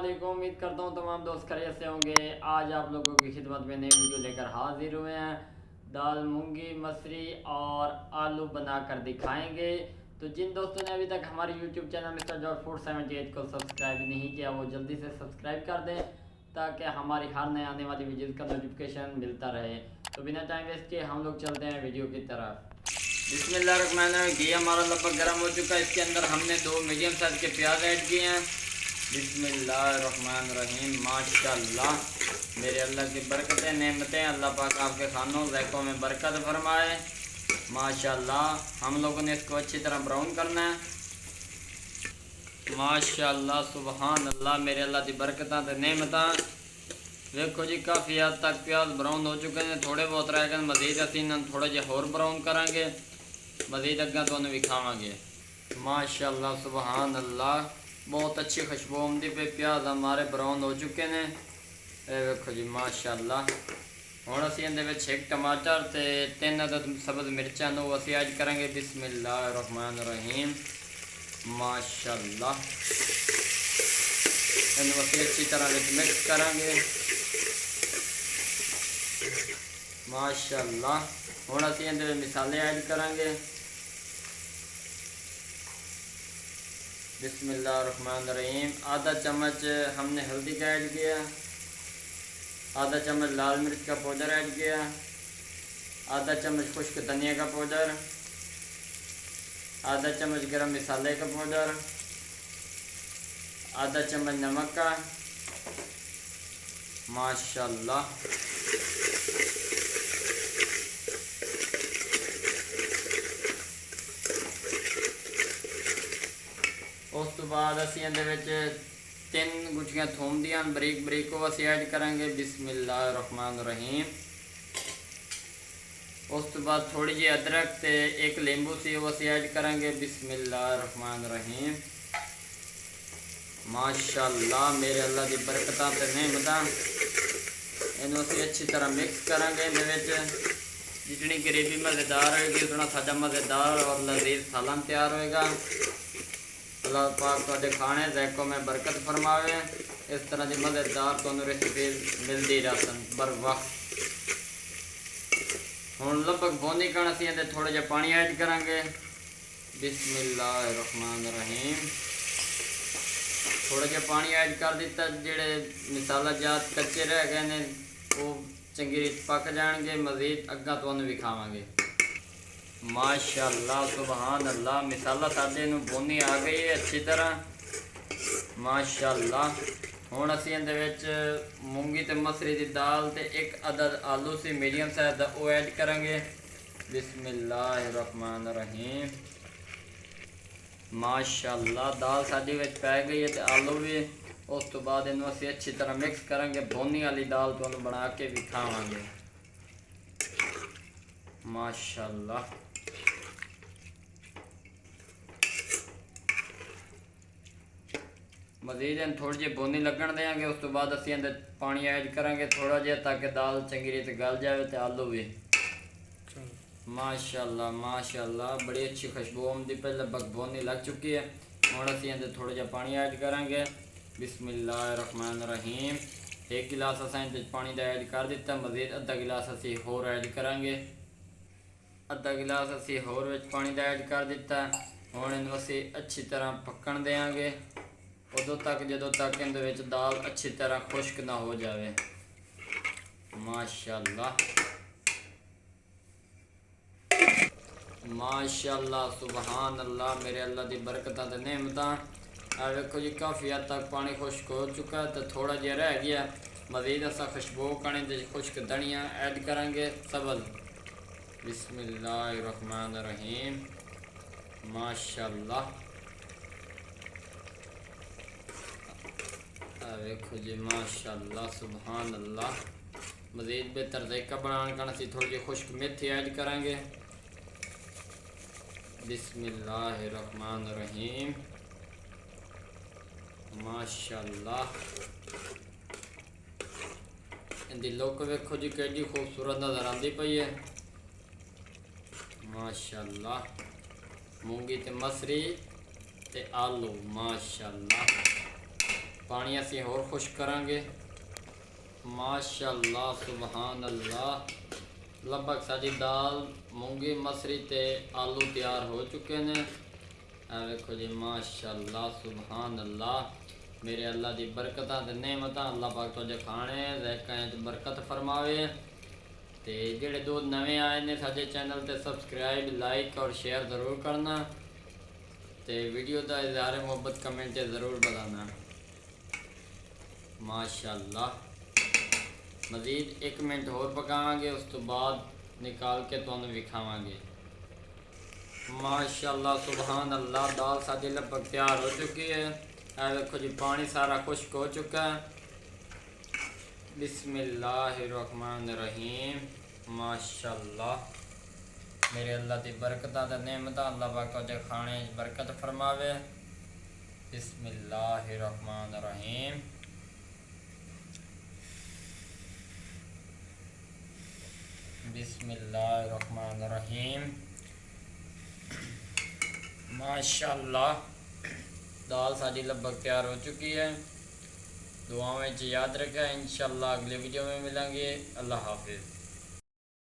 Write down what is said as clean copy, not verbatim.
वालेकुम। उम्मीद करता हूँ तमाम दोस्त खैरियत से होंगे। आज आप लोगों की खिदमत में नई वीडियो लेकर हाजिर हुए हैं। दाल मूंगी मसरी और आलू बनाकर दिखाएंगे। तो जिन दोस्तों ने अभी तक हमारे YouTube channel mister George food 78 को सब्सक्राइब नहीं किया वो जल्दी से सब्सक्राइब कर दें ताकि हमारी हर नए आने वाली वीडियोज़ का नोटिफिकेशन मिलता रहे। तो बिना टाइम वेस्ट किए हम लोग चलते हैं वीडियो की तरफ। बिस्मिल्लाहिर्रहमानिर्रहीम। घी हमारा लगभग गर्म हो चुका है। इसके अंदर हमने 2 मीडियम साइज़ के प्याज ऐड किए हैं। बिस्मिल्लाहिर्रहमानिर्रहीम। माशाल्लाह, मेरे अल्लाह की बरकतें नेमतें, अल्लाह पाक आपके खानों ज़ायक़ों में बरकत फरमाए। माशाल्लाह, हम लोगों ने इसको अच्छी तरह ब्राउन करना है। माशाल्लाह, सुबहान अल्लाह, मेरे अल्लाह की बरकतां ते नेमतां। देखो जी, काफ़ी हद तक प्याज ब्राउन हो चुके हैं। थोड़े बहुत रह गए, मज़ीद असीं थोड़े जे होर ब्राउन करांगे, मज़ीद अग्गा तुहानूं विखावांगे। माशाल्लाह, सुबहान अल्लाह, बहुत अच्छी खुशबू आउंदी पे। प्याज हमारे ब्राउन हो चुके हैं। ये देखो जी, माशाल्लाह। हुण असीं इहदे विच 1 टमाटर ते 3 अदद सब्ज़ मिर्चां नूं असीं ऐड करांगे। बिस्मिल्लाहिर्रहमानिर्रहीम। माशाल्लाह, इन्हूं असीं अच्छी तरह विच मिक्स करांगे। माशाल्लाह, हुण असीं इहदे विच मसाले ऐड करांगे। बिस्मिल्लाहिर्रहमानिर्रहीम। आधा चम्मच हमने हल्दी का ऐड किया, आधा चम्मच लाल मिर्च का पाउडर ऐड किया, आधा चम्मच खुश्क धनिया का पाउडर, आधा चम्मच गरम मसाले का पाउडर, आधा चम्मच नमक का। माशाल्लाह, उस तो बाद असीं इहदे विच 3 गुच्छियां थूम दियां बरीक बरीक वो असीं ऐड करांगे। बिस्मिल्लाहिर्रहमानिर्रहीम। उस तो बाद थोड़ी जी अदरक ते 1 लींबू सी वो असीं ऐड करांगे। बिस्मिल्लाहिर्रहमानिर्रहीम। माशाल्लाह, मेरे अल्लाह की बरकतां ते नेमतां। इन्हूं असीं अच्छी तरह मिक्स करांगे। इहदे विच जितनी ग्रेवी मज़ेदार होएगी उतना साडा मज़ेदार और लजीज सालन तैयार होएगा। अल्लाह पाक तुहाडे खाने ज़ायक़ों में बरकत फरमावे। इस तरह की मज़ेदार तुहानूं रेसिपी मिलती रहन बर वक्त। हुण लगभग बोनी कण असीं इहदे थोड़ा जिहा पानी ऐड करांगे। बिस्मिल्लाहिर्रहमानिर्रहीम। थोड़ा जिहा पानी ऐड कर दिता। जिहड़े मसाला जात कच्चे रह गए ने वो चंगी रीत पक जाएंगे। मज़ीद अग्गा तुहानूं विखावांगे। माशाल्लाह, सुबहान अल्लाह, मसाला साडे नूं भुनी आ गई है अच्छी तरह। माशाल्लाह, हुण असीं इहदे विच मूंगी ते मसरी दी दाल ते 1 अदद आलू सी मीडियम साइज़ दा वो ऐड करांगे। बिस्मिल्लाहिर्रहमानिर्रहीम। माशाल्लाह, दाल साडी विच पै गई है ते आलू भी। उस तो बाद इन्हूं असीं अच्छी तरह मिक्स करांगे। भुनी वाली दाल तुहानूं बना के विखावांगे। माशाल्लाह, मज़ीद इन थोड़ी जी भुनी लगन देंगे। उस तो बाद असीं अंदर पानी ऐड करांगे थोड़ा जिहा ताकि दाल चंगी रीत गल जाए तो आलू भी। माशाल्लाह, माशाल्लाह, बड़ी अच्छी खुशबू आउंदी पे। लगभग भुनी लग चुकी है। हुण असीं अंदर थोड़ा जिहा पानी ऐड करांगे। बिस्मिल्लाहिर्रहमानिर्रहीम। 1 गिलास असां इहदे पानी दा ऐड कर दिता। मज़ीद अद्धा गिलास असीं होर ऐड करांगे। अद्धा गिलास असीं होर विच पानी दा ऐड कर दिता। हुण इहनूं असीं अच्छी तरह पकण देंगे उदों तक जदों तक इहदे विच दाल अच्छी तरह खुश्क ना हो जाए। माशाल्लाह, माशाल्लाह, सुबहान अल्लाह, मेरे अल्लाह की बरकतां ते नेमतां। आ देखो जी, काफ़ी हद तक पानी खुश्क हो चुका है तो थोड़ा जिहा रह गया। मज़ीद असां खुशबू कणे ते खुश्क धनिया ऐड करांगे सब्ज़। बिस्मिल्लाहिर्रहमानिर्रहीम। माशाल्लाह, देखो जी, माशाल्लाह, सुबहान अल्लाह। मज़ीद बेहतर जायका बनाने का असीं थोड़ी जी खुश्क मेथी ऐड करांगे। बिस्मिल्लाहिर्रहमानिर्रहीम। माशाल्लाह, इहदी लुक वेखो जी केडी खूबसूरत नज़र आती पई है। माशाल्लाह, मूंगी ते मसरी ते आलू। माशाल्लाह, पानी असी होर खुश्क करांगे। माशाअल्लाह सुबहान अल्लाह, लगभग साडी दाल मूंगी मसरी ते आलू तैयार हो चुके ने। आ वेखो जी माशाअल्लाह सुबहान अल्लाह, मेरे अल्लाह दी बरकतां ते नेमतां अल्लाह पाक तुहाडे खाने ज़ायकां च बरकत फरमावे। ते जेड़े दो नवे आए ने साडे चैनल ते सब्सक्राइब लाइक और शेयर ज़रूर करना ते वीडियो का इज़हार मोहब्बत कमेंट ज़रूर बताना। माशाअल्लाह मज़ीद 1 मिनट होर पकावांगे, उस तो बाद निकाल के तुहानू विखावांगे। माशाअल्लाह सुबहान अल्लाह, दाल साडी लगभग तैयार हो चुकी है। ऐ देखो जी पानी सारा खुश्क हो चुका है। बिस्मिल्लाहिर्रहमानिर्रहीम। माशाअल्लाह, मेरे अल्लाह की बरकतां ते नेमतां अल्लाह पाक तुहाडे खाने बरकत फरमावे। बिस्मिल्लाहिर्रहमानिर्रहीम। बिस्मिल्लाहिर्रहमानिर्रहीम। माशाअल्लाह, दाल साडी लगभग तैयार हो चुकी है। दुआओं में याद रखें, इंशाअल्लाह अगले वीडियो में मिलेंगे। अल्लाह हाफिज़।